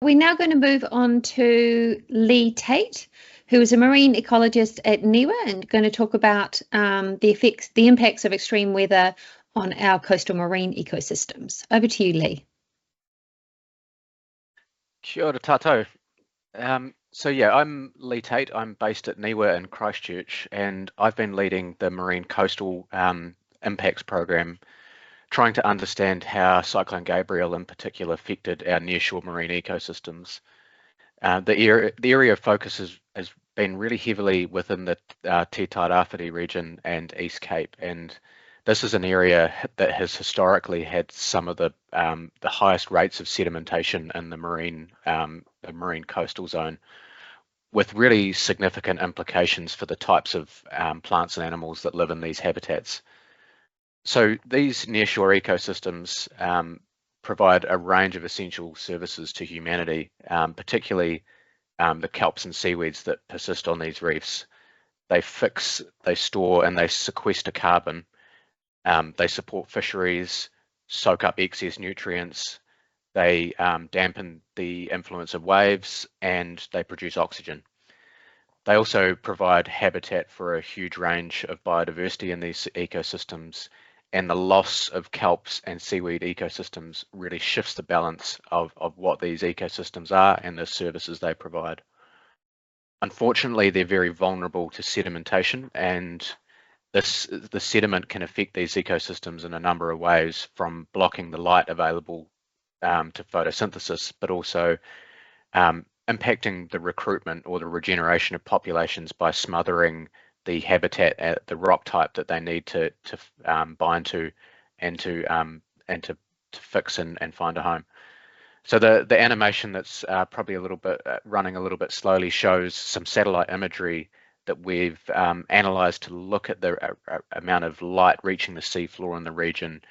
We're now going to move on to Leigh Tait, who is a marine ecologist at NIWA and going to talk about the impacts of extreme weather on our coastal marine ecosystems. Over to you, Leigh. Kia ora tātou. So yeah, I'm Leigh Tait. I'm based at NIWA in Christchurch, and I've been leading the Marine Coastal Impacts Program, trying to understand how Cyclone Gabrielle in particular affected our nearshore marine ecosystems. The area of focus has been really heavily within the Tairawhiti region and East Cape, and this is an area that has historically had some of the highest rates of sedimentation in the marine coastal zone, with really significant implications for the types of plants and animals that live in these habitats. So these nearshore ecosystems provide a range of essential services to humanity, particularly the kelps and seaweeds that persist on these reefs. They fix, they store, and they sequester carbon. They support fisheries, soak up excess nutrients, they dampen the influence of waves, and they produce oxygen. They also provide habitat for a huge range of biodiversity in these ecosystems, and the loss of kelps and seaweed ecosystems really shifts the balance of what these ecosystems are and the services they provide. Unfortunately, they're very vulnerable to sedimentation, and the sediment can affect these ecosystems in a number of ways, from blocking the light available to photosynthesis, but also impacting the recruitment or the regeneration of populations by smothering the habitat, the rock type that they need to bind to and to fix and find a home. So the animation that's probably a little bit running a little bit slowly shows some satellite imagery that we've analysed to look at the amount of light reaching the seafloor in the region,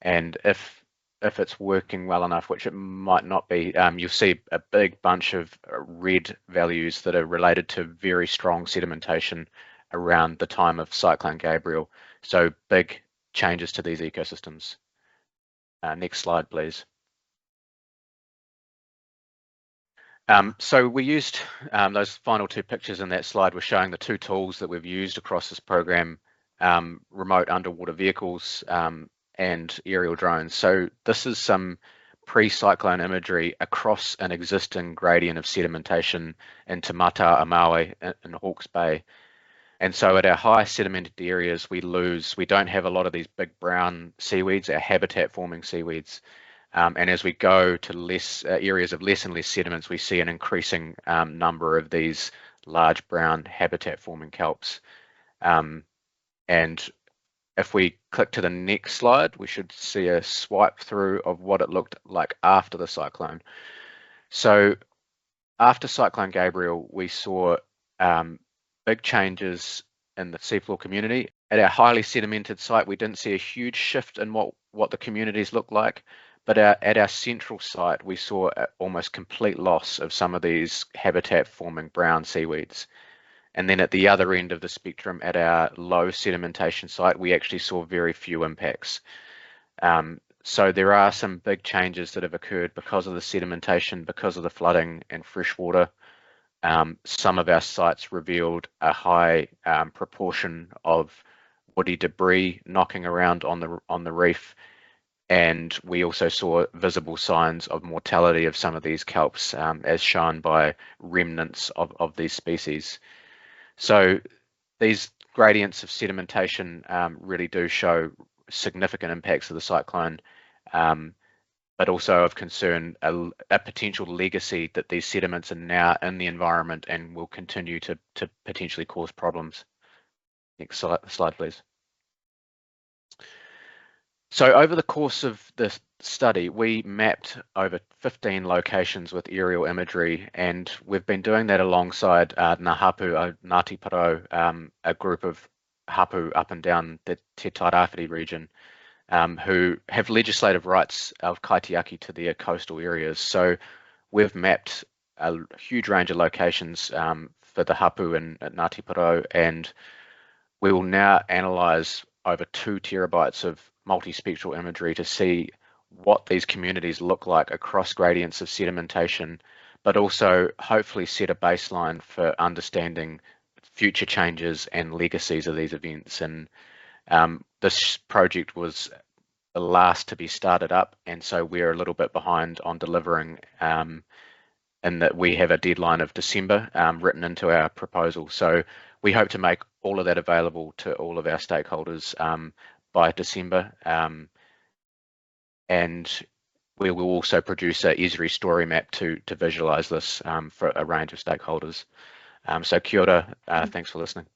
and if it's working well enough, which it might not be, you'll see a big bunch of red values that are related to very strong sedimentation around the time of Cyclone Gabrielle. So big changes to these ecosystems. Next slide, please. So we used those final two pictures in that slide were showing the two tools that we've used across this program, remote underwater vehicles and aerial drones. So this is some pre-cyclone imagery across an existing gradient of sedimentation into Mata Amawe in Hawke's Bay. And so at our high sedimented areas, we don't have a lot of these big brown seaweeds, our habitat forming seaweeds. And as we go to less areas of less and less sediments, we see an increasing number of these large brown habitat forming kelps. And if we click to the next slide, we should see a swipe through of what it looked like after the cyclone. So after Cyclone Gabrielle, we saw big changes in the seafloor community. At our highly sedimented site, we didn't see a huge shift in what the communities look like, but at our central site, we saw almost complete loss of some of these habitat forming brown seaweeds. And then at the other end of the spectrum, at our low sedimentation site, we actually saw very few impacts. So there are some big changes that have occurred because of the sedimentation, because of the flooding and freshwater. Some of our sites revealed a high proportion of woody debris knocking around on the reef, and we also saw visible signs of mortality of some of these kelps, as shown by remnants of these species. So these gradients of sedimentation really do show significant impacts of the cyclone, but also of concern a potential legacy that these sediments are now in the environment and will continue to potentially cause problems. Next slide, please. So over the course of this study, we mapped over 15 locations with aerial imagery, and we've been doing that alongside Ngā Hapu, Ngāti Porou, a group of hapu up and down the Te Tairawhiti region, who have legislative rights of kaitiaki to their coastal areas. So we've mapped a huge range of locations for the hapu and Ngāti Porou, and we will now analyse over 2 terabytes of multispectral imagery to see what these communities look like across gradients of sedimentation, but also hopefully set a baseline for understanding future changes and legacies of these events. And this project was the last to be started up, and so we're a little bit behind on delivering, in that we have a deadline of December written into our proposal. So we hope to make all of that available to all of our stakeholders by December. And we will also produce a Esri story map to visualize this for a range of stakeholders. So kia ora, thanks for listening.